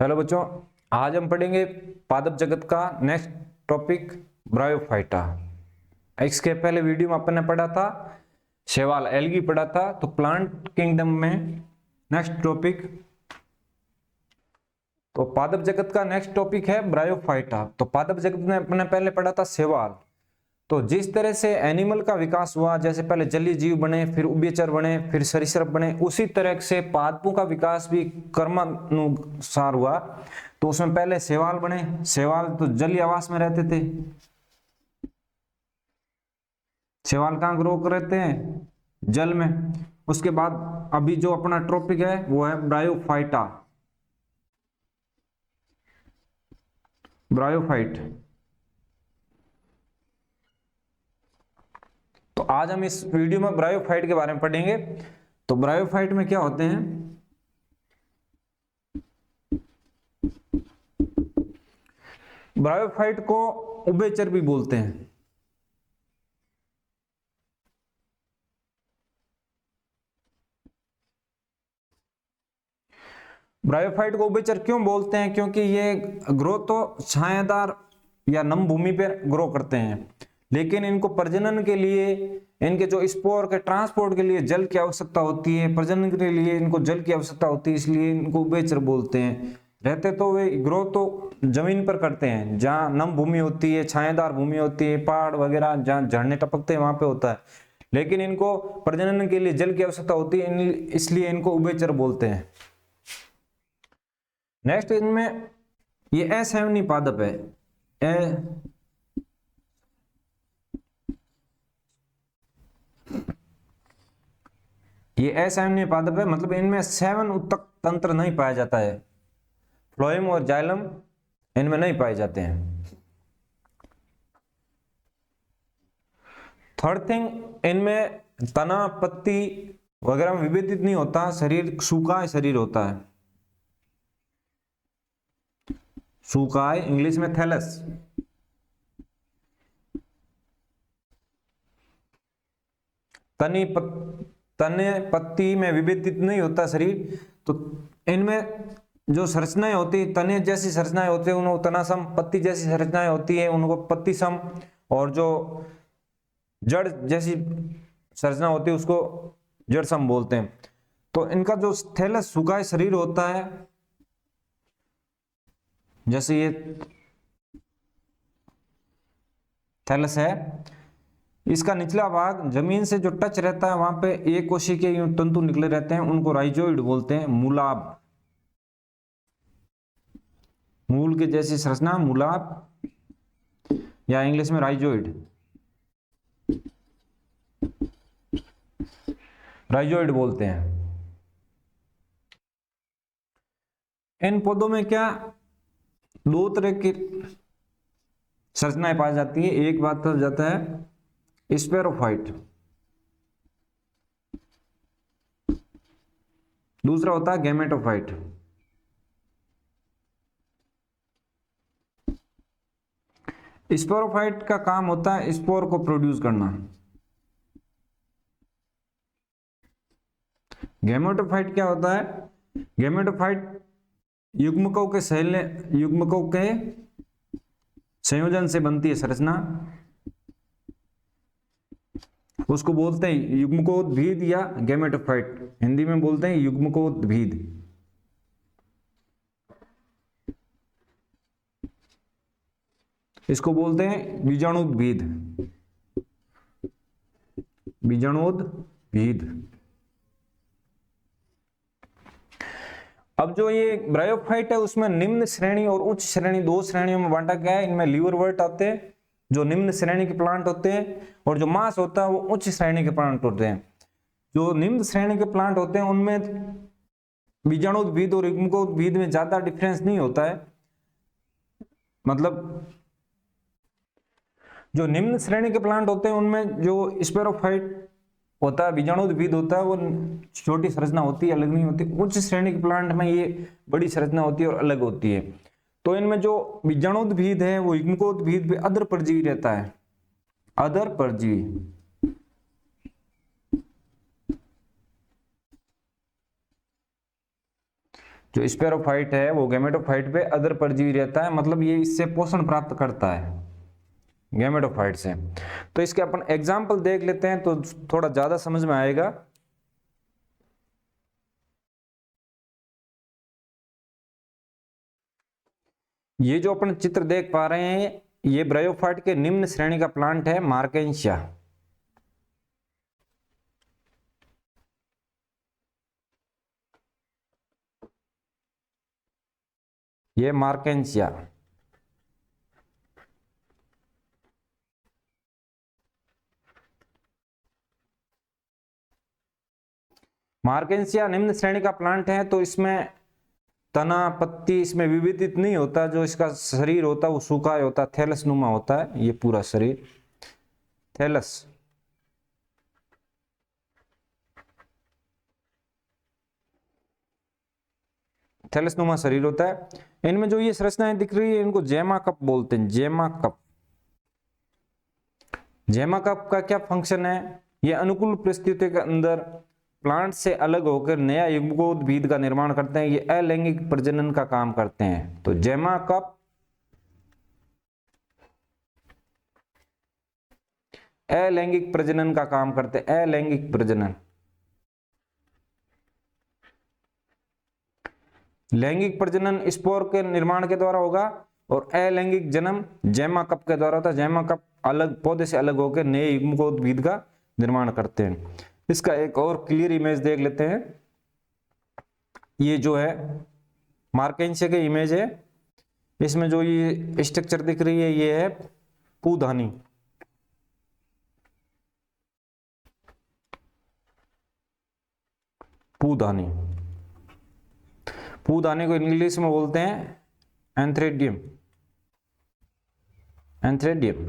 Hello बच्चों, आज हम पढ़ेंगे पादप जगत का नेक्स्ट टॉपिक ब्रायोफाइटा। इसके पहले वीडियो में अपन ने पढ़ा था शैवाल एल्गी पढ़ा था। तो प्लांट किंगडम में नेक्स्ट टॉपिक, तो पादप जगत का नेक्स्ट टॉपिक है ब्रायोफाइटा। तो पादप जगत में अपने पहले पढ़ा था शैवाल। तो जिस तरह से एनिमल का विकास हुआ, जैसे पहले जलीय जीव बने, फिर उभयचर बने, फिर सरीसृप बने, उसी तरह से पादपों का विकास भी क्रमानुसार हुआ। तो उसमें पहले शैवाल बने। शैवाल तो जलीय आवास में रहते थे। शैवाल कहाँ ग्रो करते हैं? जल में। उसके बाद अभी जो अपना टॉपिक है वो है ब्रायोफाइटा। ब्रायोफाइट। तो आज हम इस वीडियो में ब्रायोफाइट के बारे में पढ़ेंगे। तो ब्रायोफाइट में क्या होते हैं? ब्रायोफाइट को उभयचर भी बोलते हैं। ब्रायोफाइट को उभयचर क्यों बोलते हैं? क्योंकि ये ग्रो तो छायादार या नम भूमि पर ग्रो करते हैं, लेकिन इनको प्रजनन के लिए, इनके जो स्पोर के ट्रांसपोर्ट के लिए जल की आवश्यकता होती है, प्रजनन के लिए इनको जल की आवश्यकता होती है, इसलिए इनको उभयचर बोलते हैं। रहते तो वे ग्रो तो जमीन पर करते हैं, जहाँ नम भूमि होती है, छायादार भूमि होती है, पहाड़ वगैरह जहाँ झरने टपकते हैं वहां पे होता है, लेकिन इनको प्रजनन के लिए जल की आवश्यकता होती है, इसलिए इनको उभयचर बोलते हैं। नेक्स्ट इनमें ये असहनीय पादप है। ये असहनीय पादप है, मतलब इनमें सेवन उत्तक तंत्र नहीं पाया जाता है। फ्लोएम और जाइलम इनमें नहीं पाए जाते हैं। थर्ड थिंग, इनमें तना पत्ती वगैरह में विभेदित नहीं होता, शरीर सूखा शरीर होता है। सूखा, इंग्लिश में थैलस। तने पत्ती में विभेदित नहीं होता शरीर। तो इनमें जो संरचनाएं होती है, तने जैसी संरचनाएं होती है उनको तना सम, पत्ती जैसी संरचनाएं होती है उनको पत्ती सम, और जो जड़ जैसी संरचना होती है उसको जड़ सम बोलते हैं। तो इनका जो थैलस सूखा शरीर होता है, जैसे ये थैलस है, इसका निचला भाग जमीन से जो टच रहता है वहां पे एक कोशिकीय के यूं तंतु निकले रहते हैं, उनको राइजोइड बोलते हैं। मूलाभ, मूल के जैसी संरचना मूलाभ, या इंग्लिश में राइजोइड, राइजोइड बोलते हैं। इन पौधों में क्या दो तरह की संरचनाएं पाई जाती है। एक बात तो जाता है स्पेरोफाइट, दूसरा होता है गैमेटोफाइट। स्पोरोफाइट का काम होता है स्पोर को प्रोड्यूस करना। गैमेटोफाइट क्या होता है? गैमेटोफाइट युग्मकों के संयोजन से बनती है संरचना, उसको बोलते हैं युग्मकोद्भिद या गैमेटोफाइट। हिंदी में बोलते हैं युग्मकोद्भिद। इसको बोलते हैं बीजाणुद्भिद, बीजाणुद्भिद। अब जो ये ब्रायोफाइट है उसमें निम्न श्रेणी और उच्च श्रेणी, दो श्रेणियों में बांटा गया है। इनमें लीवरवर्ट आते हैं जो निम्न श्रेणी के प्लांट होते हैं, और जो मांस होता है वो उच्च श्रेणी के प्लांट होते हैं। जो निम्न श्रेणी के प्लांट होते हैं उनमें बीजाणुद्भिद और युग्मकोद्भिद में ज्यादा डिफरेंस नहीं होता है। मतलब जो निम्न श्रेणी के प्लांट होते हैं उनमें जो स्पेरोफाइट होता है, बीजाणुद्भिद होता है, वो छोटी संरचना होती है, अलग नहीं होती। उच्च श्रेणी के प्लांट में ये बड़ी संरचना होती है और अलग होती है। तो इनमें जो बीजाणुद्भिद है वो युग्मकोद्भिद पे अधर परजीवी रहता है, अधर परजीवी। जो स्पेरोफाइट है वो गैमेटोफाइट पे अदर परजीवी रहता है, मतलब ये इससे पोषण प्राप्त करता है गैमेटोफाइट से। तो इसके अपन एग्जाम्पल देख लेते हैं तो थोड़ा ज्यादा समझ में आएगा। ये जो अपन चित्र देख पा रहे हैं ये ब्रायोफाइट के निम्न श्रेणी का प्लांट है मार्केंशिया। ये मार्केंशिया मार्केंशिया निम्न श्रेणी का प्लांट है। तो इसमें तना पत्ती इसमें विविधित नहीं होता, जो इसका शरीर होता है वो सूखा होता है, थैलस नुमा होता है ये पूरा शरीर, थैलस। थैलस नुमा शरीर होता है। इनमें जो ये संरचनाएं दिख रही है इनको जेमा कप बोलते हैं, जेमा कप। जेमा कप का क्या फंक्शन है, ये अनुकूल परिस्थितियों के अंदर प्लांट से अलग होकर नया युग्मोद्भिद का निर्माण करते हैं, ये अलैंगिक प्रजनन का काम करते हैं। तो जेमा कप अलैंगिक प्रजनन का काम करते हैं, अलैंगिक प्रजनन। लैंगिक प्रजनन स्पोर के निर्माण के द्वारा होगा और अलैंगिक जन्म जेमा कप के द्वारा होता है। जेमा कप अलग पौधे से अलग होकर नए युग्मोद्भिद का निर्माण करते हैं। इसका एक और क्लियर इमेज देख लेते हैं। ये जो है मार्केंशिया की इमेज है, इसमें जो ये स्ट्रक्चर दिख रही है ये है पूधानी। पूधानी, पूधानी को इंग्लिश में बोलते हैं एंथ्रेडियम, एंथ्रेडियम।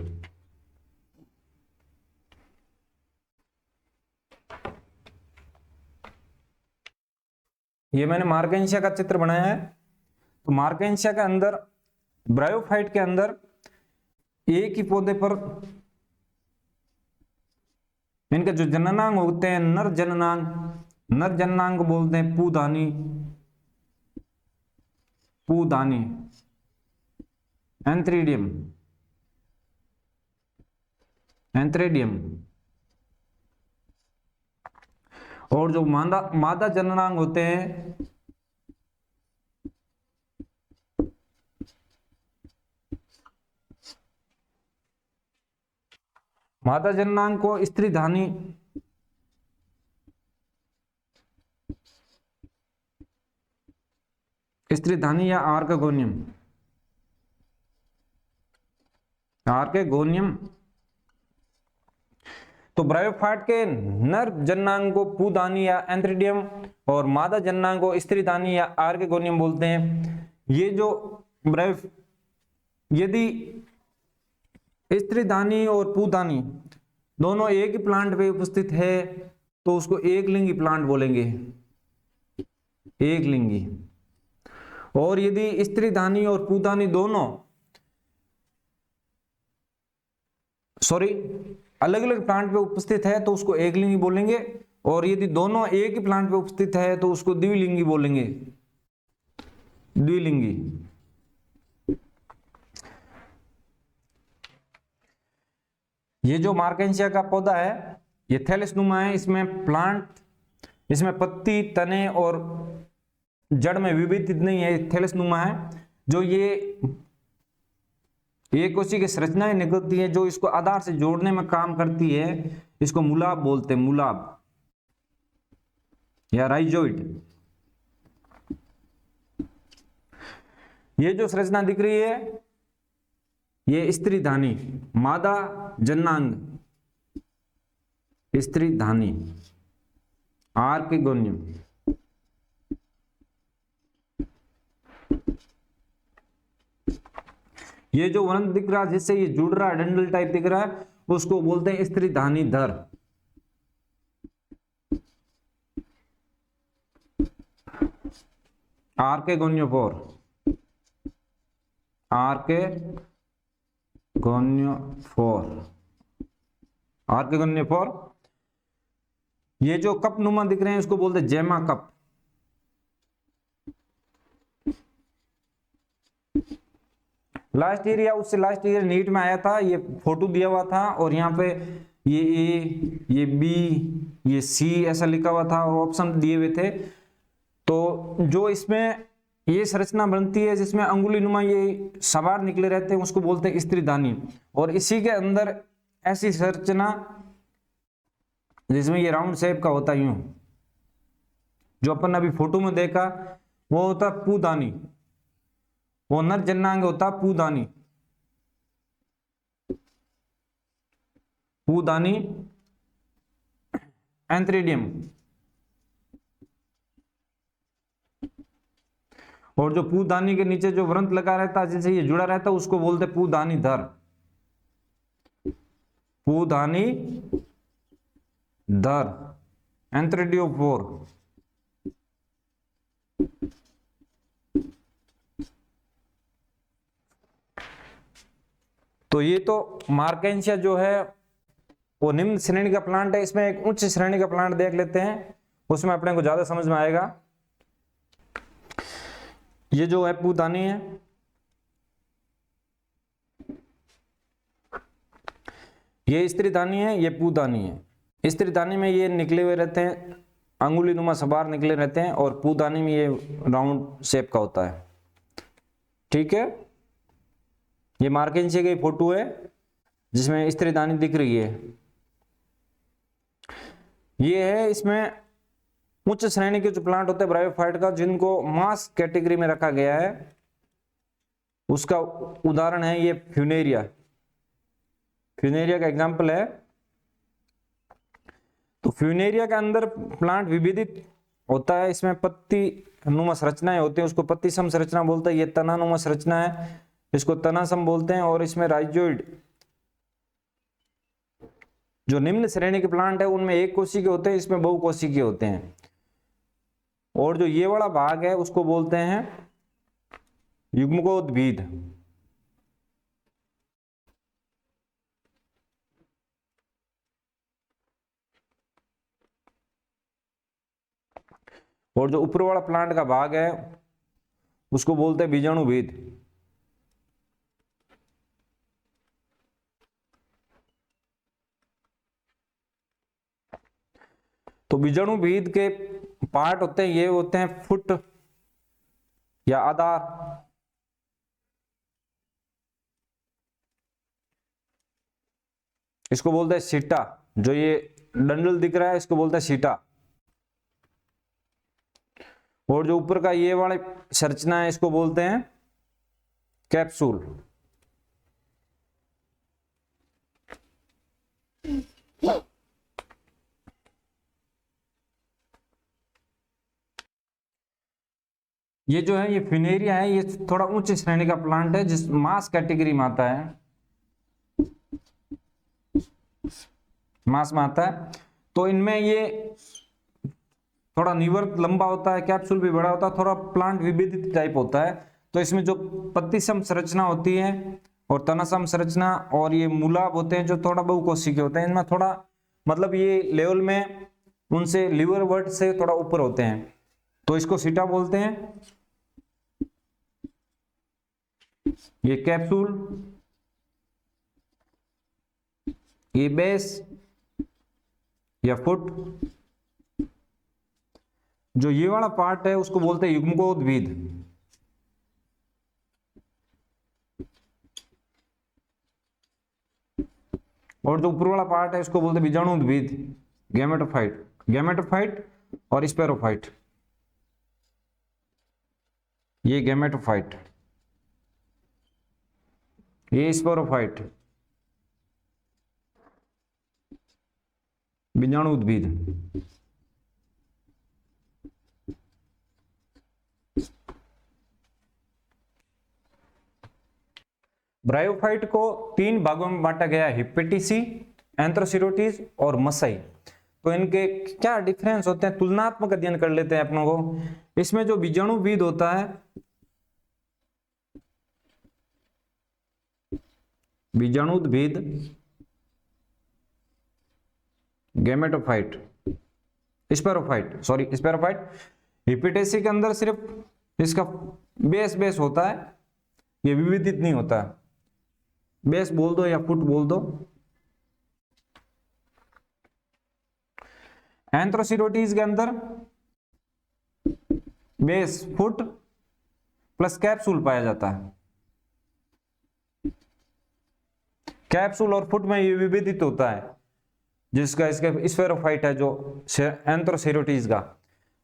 ये मैंने मार्केंशिया का चित्र बनाया है। तो मार्केंशिया के अंदर ब्रायोफाइट के अंदर एक ही पौधे पर इनके जो जननांग होते हैं नर जननांग, नर जननांग को बोलते हैं पूधानी, पूधानी एंथ्रेडियम, एंथ्रेडियम। और जो मादा जननांग होते हैं मादा जननांग को स्त्रीधानी, स्त्रीधानी या आर्कगोनियम, आर्कगोनियम। तो ब्रायोफाइट के नर जननांग को पूधानी या एंथ्रेडियम और मादा जननांग को स्त्रीधानी या आर्कगोनियम बोलते हैं। ये जो यदि स्त्रीधानी और पूधानी दोनों एक ही प्लांट पे उपस्थित है तो उसको एक लिंगी प्लांट बोलेंगे, एक लिंगी। और यदि स्त्रीधानी और पूधानी दोनों अलग अलग प्लांट पे उपस्थित है तो उसको एक लिंगी बोलेंगे। और यदि दोनों एक ही प्लांट पे उपस्थित है तो उसको द्विलिंगी बोलेंगे, द्विलिंगी। ये जो मार्केंशिया का पौधा है ये थैलस नुमा है। इसमें पत्ती तने और जड़ में विभिन्न नहीं है, थैलस नुमा है। जो ये एक कोशिका की संरचनाएं निकलती है जो इसको आधार से जोड़ने में काम करती है, इसको मुलाब बोलते हैं, मुलाब या राइजोइड। ये जो संरचना दिख रही है ये स्त्रीधानी, मादा जननांग, स्त्रीधानी, आर्कगोनियम। ये जो वर्ण दिख रहा है जिससे ये जुड़ रहा है, डंडल टाइप दिख रहा है, उसको बोलते हैं स्त्रीधानी धर। आर्केगोनियोफोर, आर्केगोनियोफोर, आर्केगोनियोफोर। ये जो कप नुमा दिख रहे हैं इसको बोलते हैं जेमा कप, लास्ट ईयर या उससे लास्ट ईयर नीट में आया था, ये फोटो दिया हुआ था और यहाँ पे ये ए, ये बी, ये सी ऐसा लिखा हुआ था और ऑप्शन दिए हुए थे। तो जो इसमें ये संरचना बनती है जिसमें अंगुली नुमा ये सवार निकले रहते हैं उसको बोलते हैं स्त्रीदानी। और इसी के अंदर ऐसी संरचना जिसमें ये राउंड शेप का होता है यूं, जो अपन अभी फोटो में देखा वो होता पूदानी, वो नर जन्नांग होता पूदानी। पूदानी एंथ्रेडियम। और जो पूदानी के नीचे जो व्रंत लगा रहता है जिससे ये जुड़ा रहता है उसको बोलते पूदानी धर। पूदानी धर एंथ्रेडियोफोर। तो ये तो मार्केंशिया जो है वो निम्न श्रेणी का प्लांट है। इसमें एक उच्च श्रेणी का प्लांट देख लेते हैं, उसमें अपने को ज्यादा समझ में आएगा। ये जो है पूदानी है, ये स्त्रीदानी है, ये पूदानी है। स्त्रीदानी में ये निकले हुए रहते हैं, अंगुली नुमा सबार निकले रहते हैं, और पूदानी में ये राउंड शेप का होता है। ठीक है, ये मार्केंशिया की फोटो है जिसमें स्त्रीदानी दिख रही है। ये है इसमें उच्च श्रेणी के जो प्लांट होते हैं ब्रायोफाइट का, जिनको मास कैटेगरी में रखा गया है। उसका उदाहरण है ये फ्यूनेरिया। फ्यूनेरिया का एग्जांपल है। तो फ्यूनेरिया के अंदर प्लांट विभेदित होता है, इसमें पत्ती नुमा संरचनाएं होती है, उसको पत्ती सम संरचना बोलते हैं। ये तना नुमा संरचना है, इसको तनासम बोलते हैं। और इसमें राइजोइड, जो निम्न श्रेणी के प्लांट है उनमें एक कोशिकीय होते हैं, इसमें बहुकोशिकीय होते हैं। और जो ये वाला भाग है उसको बोलते हैं युग्मकोद्भिद। और जो ऊपर वाला प्लांट का भाग है उसको बोलते हैं बीजाणुभेद। तो बीजाणुभेद के पार्ट होते हैं, ये होते हैं फुट या आधार। इसको बोलते हैं सीटा। जो ये डंडल दिख रहा है इसको बोलते हैं सीटा। और जो ऊपर का ये वाली संरचना है इसको बोलते हैं कैप्सूल। ये जो है ये फ्यूनेरिया है, ये थोड़ा उच्च श्रेणी का प्लांट है जिस मास कैटेगरी में आता है, मास में आता है। तो इनमें ये थोड़ा निवर्त लंबा होता है, कैप्सूल भी बड़ा होता है, थोड़ा प्लांट विभेदित टाइप होता है। तो इसमें जो पत्तीसम संरचना होती है और तनासम संरचना और ये मूलाभ होते हैं जो थोड़ा बहुकोशिकीय होते हैं, इनमें थोड़ा मतलब ये लेवल में उनसे लीवर वर्ट से थोड़ा ऊपर होते हैं, तो इसको सीटा बोलते हैं। ये कैप्सूल, ये बेस या फुट। जो ये वाला पार्ट है उसको बोलते हैं युग्मकोद्भिद। और जो ऊपर वाला पार्ट है उसको बोलते हैं बीजाणुद्भिद, गैमेटोफाइट। गैमेटोफाइट और स्पेरोफाइट, ये गैमेटोफाइट, ये स्पेरोफाइट, बीजाणुद्भिद। ब्रायोफाइट को 3 भागों में बांटा गया है, हिपेटिसी, एंथ्रोसिरोटिस और मसाई। तो इनके क्या डिफरेंस होते हैं, तुलनात्मक अध्ययन कर लेते हैं अपनों को। इसमें जो बीजाणुविद होता है, बीजाणुद्भिद, गैमेटोफाइट, स्पेरोफाइट। हिपेटिसी के अंदर सिर्फ इसका बेस होता है, ये विभेदित नहीं होता। बेस बोल दो या फुट बोल दो। एंथ्रोसिरोटीज के अंदर बेस फुट प्लस कैप्सूल पाया जाता है। कैप्सूल और फुट में ये विभेदित होता है, जिसका इसका स्फेरोफाइट है जो एंथ्रोसिरोटीज का।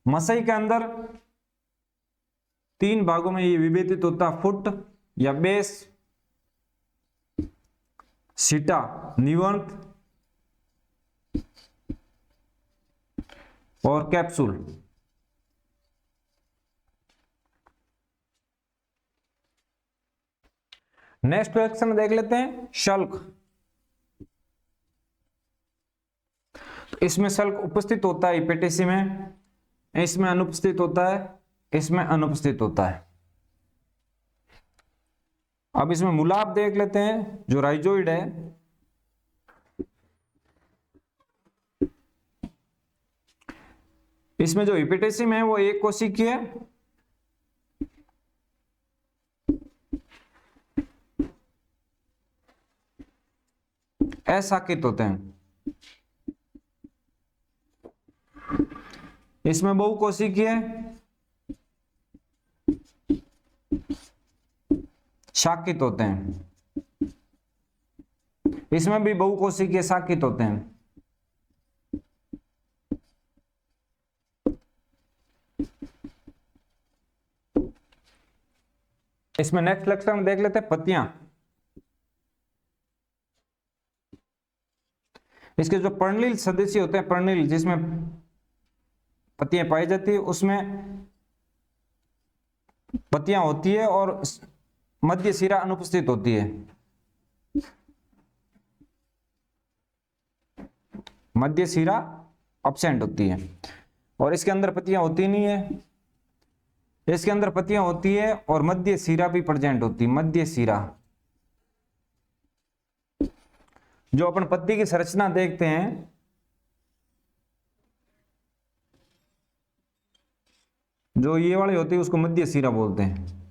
मसई के अंदर 3 भागों में ये विभेदित होता है, फुट या बेस, सीटा निवंत और कैप्सूल। नेक्स्ट क्वेश्चन देख लेते हैं, शल्क। तो इसमें शल्क उपस्थित होता है एपिटेसी में, इसमें अनुपस्थित होता है, इसमें अनुपस्थित होता है। अब इसमें मूलाप देख लेते हैं जो राइजोइड है। इसमें जो एपिटेसी में है वो एक कोशिकीय है, अशाकित होते हैं। इसमें बहुकोशिकीय शाकित होते हैं, इसमें भी बहुकोशिकीय शाकित होते हैं। इसमें नेक्स्ट लेक्चर में देख लेते हैं पत्तियां। इसके जो पर्णिल सदस्य होते हैं, पर्णिल जिसमें पत्तियां पाई जाती है, उसमें पत्तियां होती है और मध्य सिरा अनुपस्थित होती है। मध्य सिरा अब्सेंट होती है और इसके अंदर पत्तियां होती नहीं है। इसके अंदर पत्तियां होती है और मध्य सिरा भी प्रेजेंट होती है। मध्य सिरा, जो अपन पत्ती की संरचना देखते हैं, जो ये वाली होती है उसको मध्य सिरा बोलते हैं।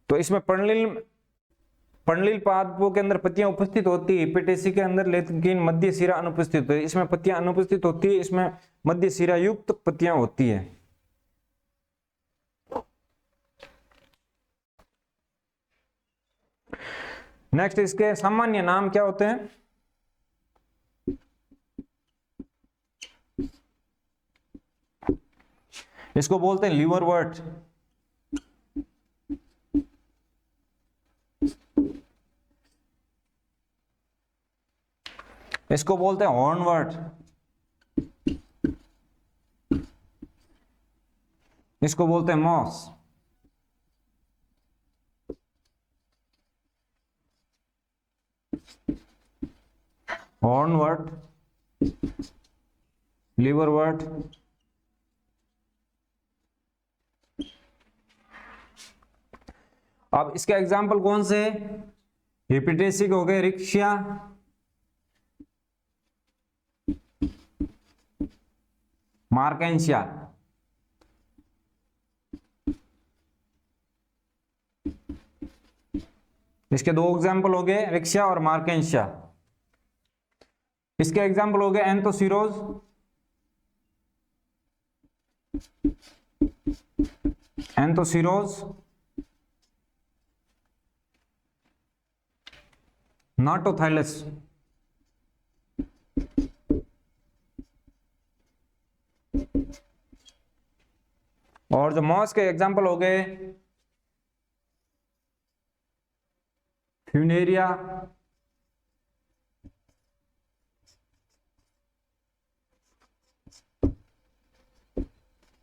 तो इसमें पर्णिल पादपों के अंदर पत्तियां उपस्थित होती है एपिटेसी के अंदर, लेकिन मध्य सिरा अनुपस्थित होती है। इसमें पत्तियां अनुपस्थित होती है, इसमें मध्य सिरा युक्त पत्तियां होती है। नेक्स्ट, इसके सामान्य नाम क्या होते हैं? इसको बोलते हैं लीवरवर्ट, इसको बोलते हैं हॉर्नवर्ट, इसको बोलते हैं मॉस। हॉर्नवर्ट, लीवरवर्ट, अब इसके एग्जाम्पल कौन से? एपिटेसी हो गए रिक्शिया, मार्केंशिया। इसके 2 एग्जाम्पल हो गए, रिक्शिया और मार्केंशिया। इसके एग्जाम्पल हो गए एंथोसिरोज, एंथोसिरोज, नाटोथाइलस, और जो मॉस के एग्जाम्पल हो गए फ्यूनेरिया,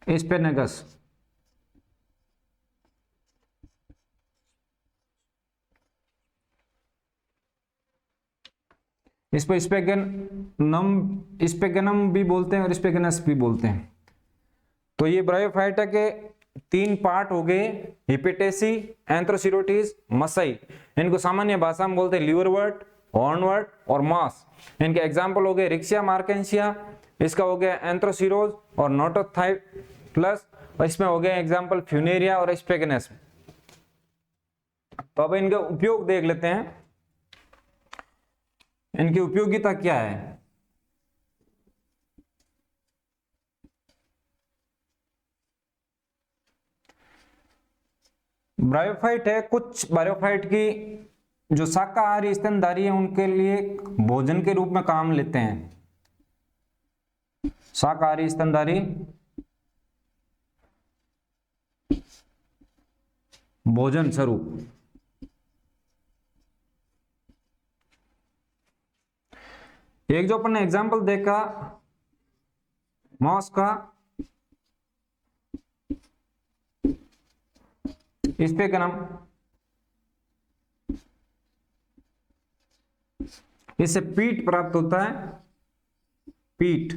एस्पेर्नगस। इस पर स्पेगनम भी बोलते हैं और स्पेगनस भी बोलते हैं। तो ये ब्रायोफाइटा के 3 पार्ट हो गए, हिपेटेसी, एंथ्रोसिरोटीज, मसई। इनको सामान्य भाषा में बोलते हैं लीवरवर्ट, हॉर्नवर्ट और मॉस। इनके एग्जाम्पल हो गए रिक्शिया, मार्केंशिया, इसका हो गया एंथ्रोसिरोज और नाटोथाइलस, और इसमें हो गए एग्जाम्पल फ्यूनेरिया और स्पेगनस। तो अब इनके उपयोग देख लेते हैं, इनकी उपयोगिता क्या है। ब्रायोफाइट है, कुछ ब्रायोफाइट की जो शाकाहारी स्तनधारी है उनके लिए भोजन के रूप में काम लेते हैं। शाकाहारी स्तनधारी भोजन स्वरूप। एक जो अपन ने एग्जाम्पल देखा मॉस का, इस पे क्या नाम, इससे पीट प्राप्त होता है, पीट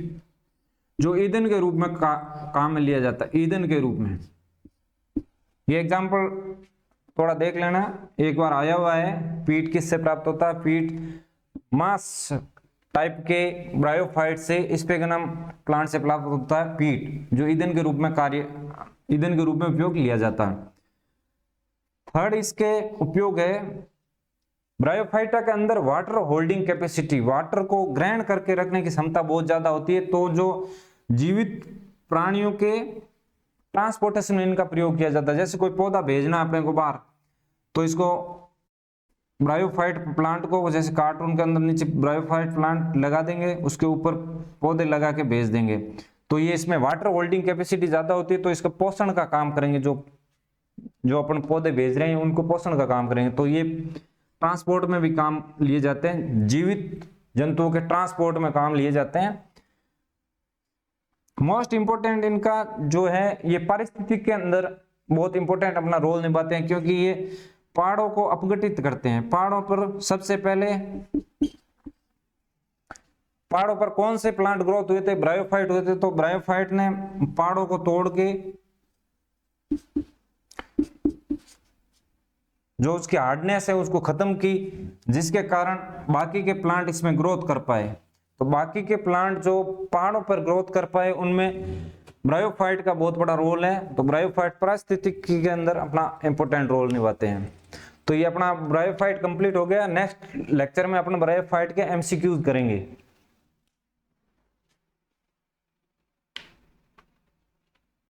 जो ईंधन के रूप में काम में लिया जाता है, ईंधन के रूप में। ये एग्जाम्पल थोड़ा देख लेना, एक बार आया हुआ है। पीट किससे प्राप्त होता है, पीट मास टाइप के ब्रायोफाइट से, इस पे का नाम प्लांट से प्राप्त होता है पीट, जो ईंधन के रूप में ईंधन के रूप में उपयोग लिया जाता है। थर्ड इसके उपयोग है, ब्रायोफाइटा के अंदर वाटर होल्डिंग कैपेसिटी, वाटर को ग्रहण करके रखने की क्षमता बहुत ज्यादा होती है। तो जो जीवित प्राणियों के ट्रांसपोर्टेशन में इनका प्रयोग किया जाता है। जैसे कोई पौधा भेजना है अपने को बाहर, तो इसको ब्रायोफाइट प्लांट को, जैसे कार्टून के अंदर नीचे ब्रायोफाइट प्लांट लगा देंगे, उसके ऊपर पौधे लगा के भेज देंगे। तो ये इसमें वाटर होल्डिंग कैपेसिटी ज्यादा होती है, तो इसका पोषण का काम करेंगे। जो अपन पौधे भेज रहे हैं उनको पोषण का काम करेंगे। तो ये ट्रांसपोर्ट में भी काम लिए जाते हैं, जीवित जंतुओं के ट्रांसपोर्ट में काम लिए जाते हैं। मोस्ट इंपोर्टेंट इनका जो है, ये पारिस्थितिकी के अंदर बहुत इंपोर्टेंट अपना रोल निभाते हैं, क्योंकि ये पहाड़ों को अपघटित करते हैं। पहाड़ों पर सबसे पहले, पहाड़ों पर कौन से प्लांट ग्रोथ हुए थे, ब्रायोफाइट हुए थे। तो ब्रायोफाइट ने पहाड़ों को तोड़ के जो उसकी हार्डनेस है उसको खत्म की, जिसके कारण बाकी के प्लांट इसमें ग्रोथ कर पाए। तो बाकी के प्लांट जो पहाड़ों पर ग्रोथ कर पाए, उनमें ब्रायोफाइट का बहुत बड़ा रोल है। तो ब्रायोफाइट पारिस्थितिकी के अंदर अपना इंपॉर्टेंट रोल निभाते हैं। तो ये अपना ब्रायोफाइट कंप्लीट हो गया। नेक्स्ट लेक्चर में अपन ब्रायोफाइट के एमसीक्यूज करेंगे।